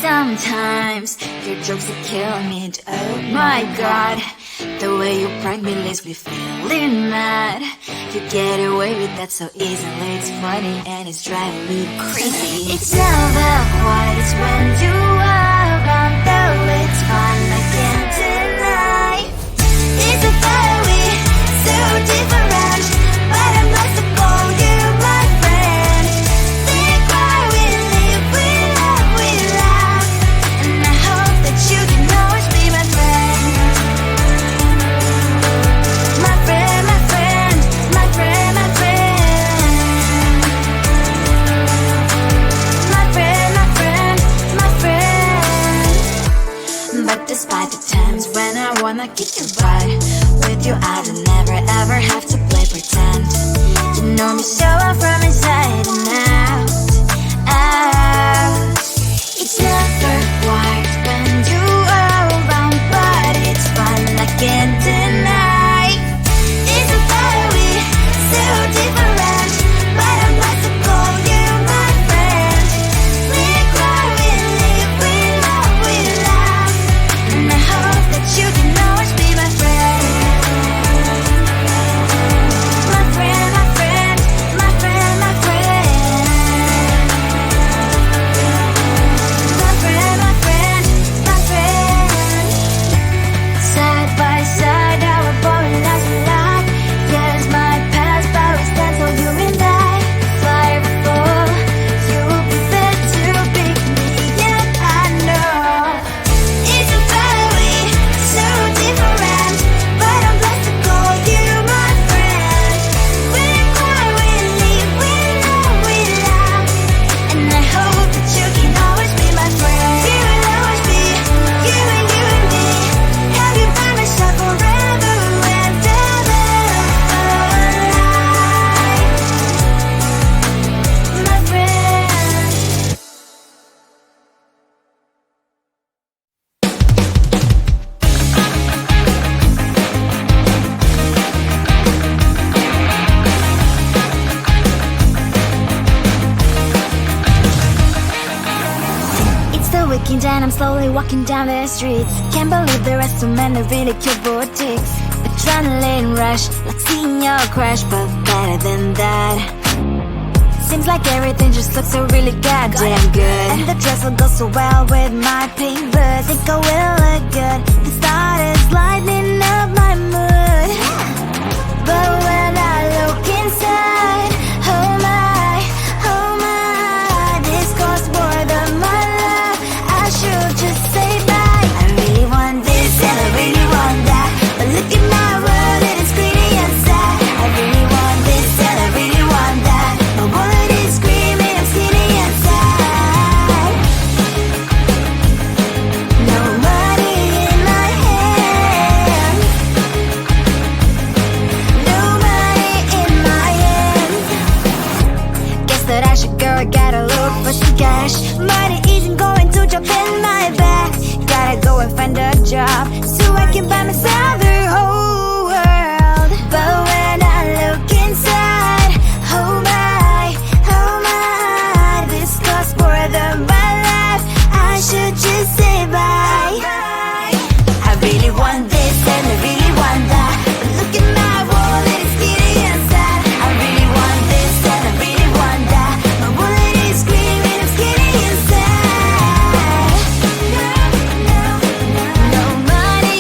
Sometimes your jokes are killing me. Oh my god, the way you prank me leaves me feeling mad. You get away with that so easily. It's funny and it's driving me crazy. It's never quiet, it's when you are around. Though it's fun, I can't deny. It's a very so different, but I'm lost to call you my friend. Think why we live, we love, we laugh, and I hope that you can always be my friend. My friend, my friend, my friend, my friend. My friend, my friend, my friend. But despite the times when I wanna kick your butt, with you I don't never ever have to play pretend. You know me so well from inside and out, out. It's never quiet when you are around, but it's fun, I can't deny. It's a very so different, but I'm lost to call you my friend. We cry, we live, we love, we laugh, and I hope that you can always be my friend. My friend, my friend, my friend, my friend. My friend, my friend, my friend. Side by side, our boring lives we like. Yes, my past, but we stand so you and I. Fly before you will be there to pick me, yeah, I know. It's a very so different, but I'm blessed to call you my friend. We cry, we live, we love, we laugh, and I hope that you can always be my friend. You will always be you and me. Have you by my side forever and ever alive, my friend. It's the weekend and I'm slowly walking down the streets. Can't believe there are so many really cute boutiques. Adrenaline rush, like seeing your crush, but better than that. Seems like everything just looks so really goddamn good, and the dress will go so well with my pink boots. Think I will look good, the start is lighting up my mood. But when I look inside, oh my, this costs more than my love. I should just say bye. I really want this and I really want that, but look at my world, it is greedy and sad. I really want this and I really want that, my wallet is screaming, I'm skinny and sad. No money in my hand, no money in my hand. Guess that I should go, I gotta look for some cash. Money isn't going to jump in my bag. Gotta go and find a job so I can buy myself the whole world. But when I look inside, oh my, this costs more than my life. I should just say bye. I really want this and I really want that, but look at my wallet, it's skinny and sad. I really want this and I really want that, my wallet is screaming, I'm skinny and sad. No money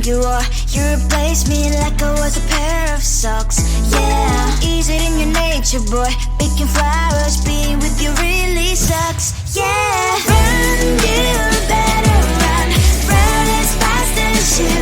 you are. You replaced me like I was a pair of socks. Yeah, is it in your nature, boy? Picking flowers, being with you really sucks. Yeah, run, you better run. Run as fast as you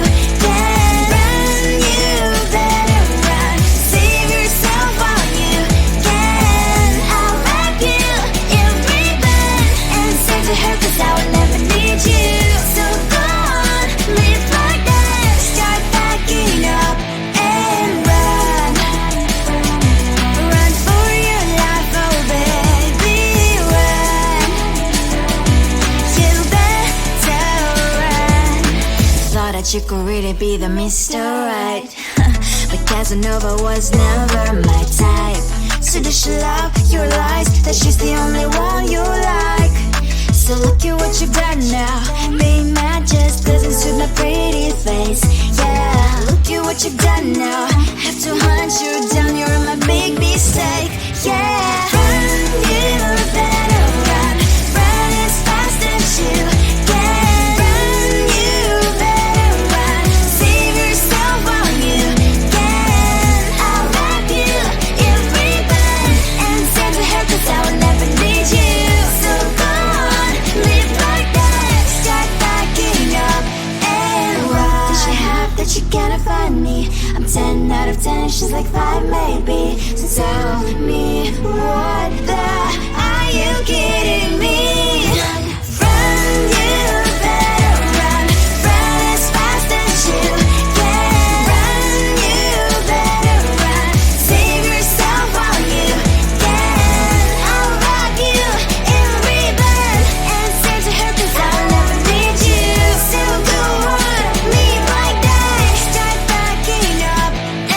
can. Run, you better run. Save yourself while you can. I'll wrap you in ribbon and send to her 'cause I will never need you. So go on, live like that. Start backing up and run. Run for your life, oh baby, run. You better run. Thought that you could really be the Mr. Right. But Casanova was never my type. So does she love your lies? That she's the only one you like. So look at what you've done now. Being mad just doesn't suit my pretty face. Yeah, look at what you've done now. Have to hunt you down, you're my big mistake. Yeah, run, you better run. Run as fast as you can. Run, you better run. Save yourself while you can. I'll wrap you in ribbon and send to her 'cause I will never need you. So go on, live like that. Start backing up and run. Does she have that you cannot find me? I'm 10 out of 10, she's like 5 maybe. So tell me, what the are you kidding me? Run, you better run. Run as fast as you can. Run, you better run. Save yourself while you can. I'll wrap you in ribbon and send to her 'cause I'll never need you. So go on, live like that. Start backing up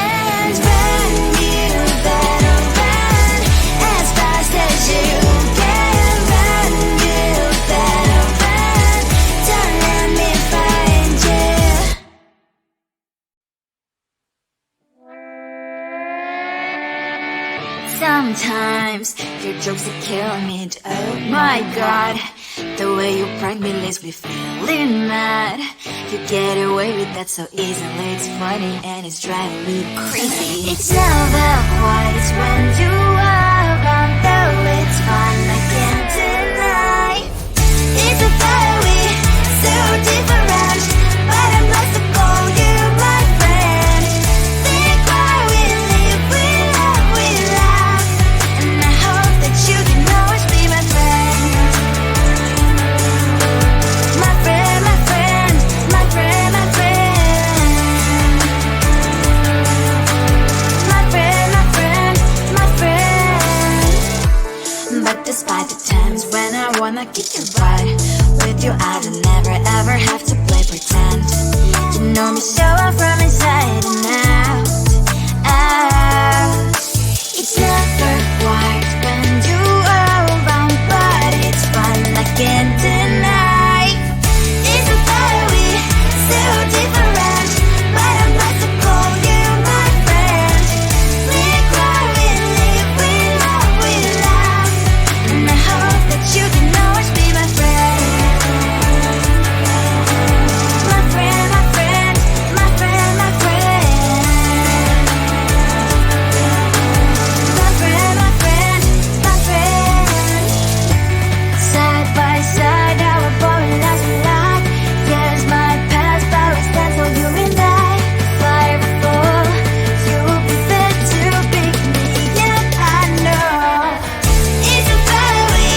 and run. You better run as fast as you can. Run, you better run. Don't let me find you. Sometimes your jokes are killing me. Oh my god, the way you prank me leaves me feeling mad. You get away with that so easily. It's funny and it's driving me crazy. It's never quite when you are around, though it's fun, I can't deny. It's a very so different, but I'm blessed to call you my friend. We cry, we live, we love, we laugh, and I hope that you can always be my friend. My friend, my friend, my friend, my friend. My friend, my friend, my friend. But despite the times when I wanna kick your butt, with you I don't never ever have to play pretend. You know me so well from inside and out, out. It's never quite when you are around, but it's fun, I can't deny. It's a very so different, but I'm blessed to call you my friend. We cry, we live, we love, we laugh, and I hope that you can always be my friend. My friend, my friend, my friend, my friend. My friend, my friend, my friend. Side by side, our boring lives we like. Yes, my past, but we stand so you and I. Fly before you will be there to pick me up, I know. It's a very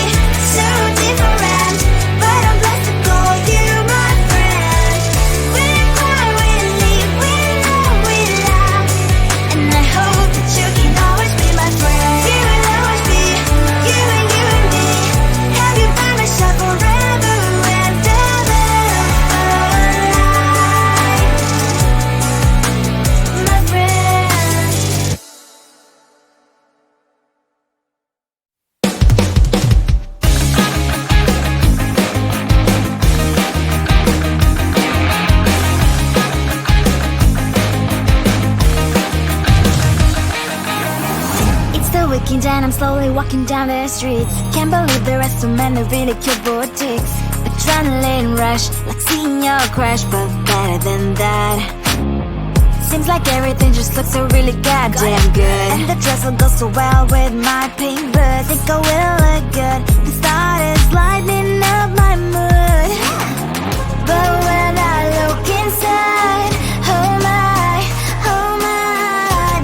so different, but I'm blessed to call you my friend. We cry, we live, we love, we laugh, and I hope that you can always be my friend. You will always be you and me. Have you by my side forever and ever alive, my friend. It's the weekend and I'm slowly walking down the streets. Can't believe there are so many really cute boutiques. Adrenaline rush, like Seeing your crush, but better than that. Seems like everything just looks so really goddamn good. And the dress will go so well with my pink boots. Think I will look good. The thought is lightening up my mood. But when I look inside, oh my,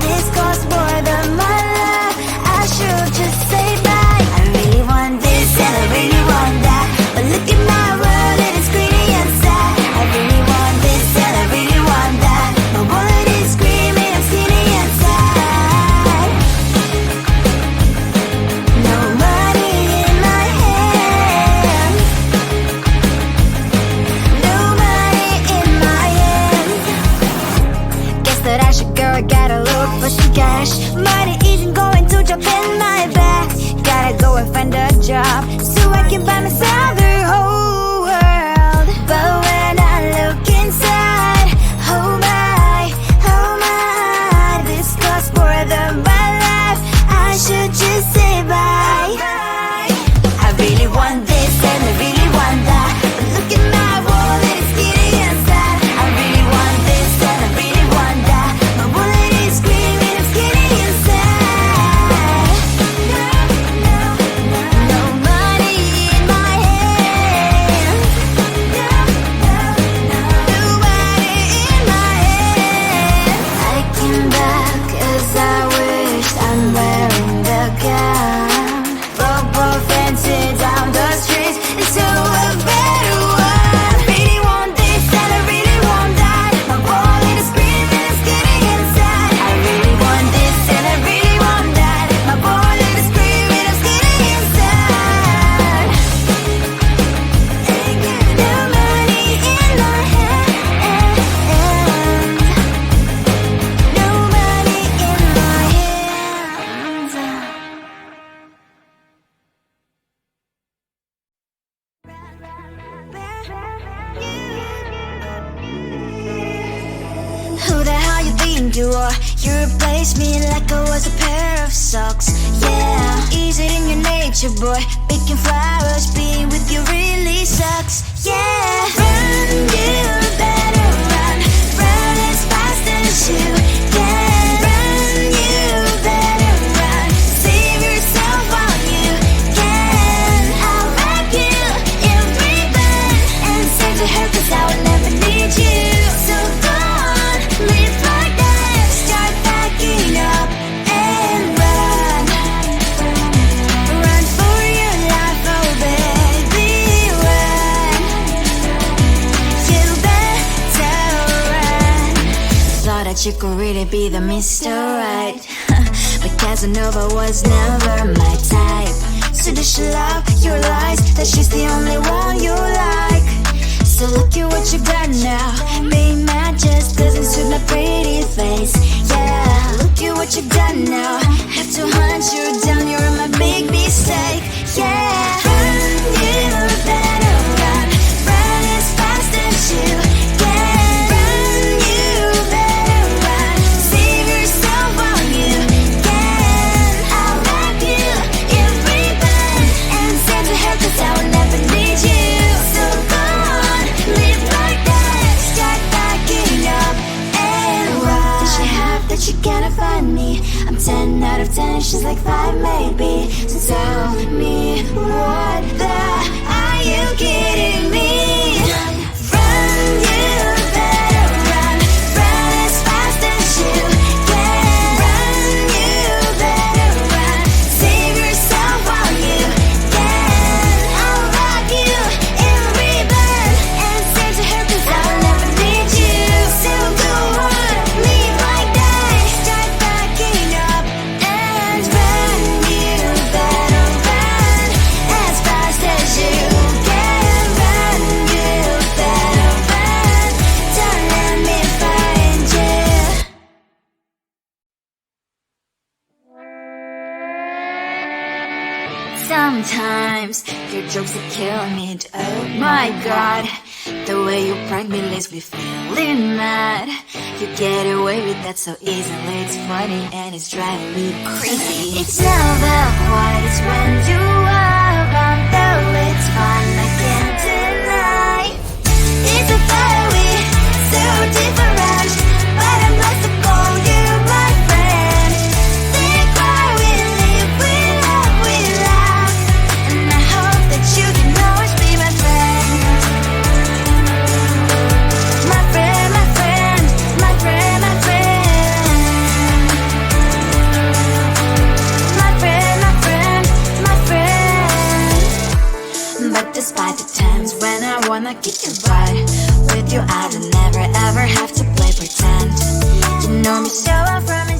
this costs more than my love. I should just say bye. I really want this and I really want that, but look at my world, it is greedy and sad. I really want this and I really want that. My wallet is screaming, I'm skinny and sad. No money in my hand. No money in my hand. Guess that I should go, I gotta look for some cash. Money isn't going to jump in my back. Gotta go and find a job so I can buy myself the whole world. But when I look inside, oh my, this costs more than my life. I should just say bye. I really want this and I really want that, but look at my wallet, it's skinny and sad. I really want this and I really want that. My wallet is screaming, I'm skinny and sad. No money in my hand. No money in my hand. I came back as I wished, I'm wearing the gown. Football fancy down the streets into a better one. I really want this and I really want that. My wallet is screaming, it's getting inside. I really want this and I really want that. My wallet is screaming, it's getting inside. No money in my hand. No money in my hands. Who the hell you think you are? You replaced me like I was a pair of socks. Yeah, is it in your nature, boy? Picking flowers, being with you really sucks. Yeah, run, you better run. Run as fast as you can. Run, you better run. Save yourself while you can. I'll wrap you in ribbon and send to her, 'cause I will never need you. So go on, live like that. Start packing up and run. Run for your life, oh baby, run. You better run. Thought that you could really be the Mr. Right, but Casanova was never my type. So does she love your lies, that she's the only one you like? So look at what you got now. Being mad just doesn't suit my pretty face. Yeah, look at what you got now. Have to hunt you down, you're my big mistake. Yeah, run, you better run. Run as fast as you can. Run, you better run. Save yourself while you can. I'll wrap you in ribbon and send to her, 'cause I will never need you. So go on, live like that. Start packing up and run. Does she have that you cannot find me? I'm 10 out of 10, she's like 5 maybe. So tell me, what the are you kidding me? Run, you better run. Run as fast as you can. Run, you better run. Save yourself while you can. I'll wrap you in ribbon and send to her, 'cause I will never need you. So go on, live like that. Start packing up and run. You better run as fast as you can. Run, you better run. Don't let me find you. Sometimes your jokes are killing me. Oh my god, the way you prank me leaves me feeling mad. You get away with that so easily. It's funny and it's driving me crazy. It's never quiet when you are around, though it's fun, I can't deny. despite the times when I wanna kick your butt. With you I don't never ever have to play pretend. You know me so well from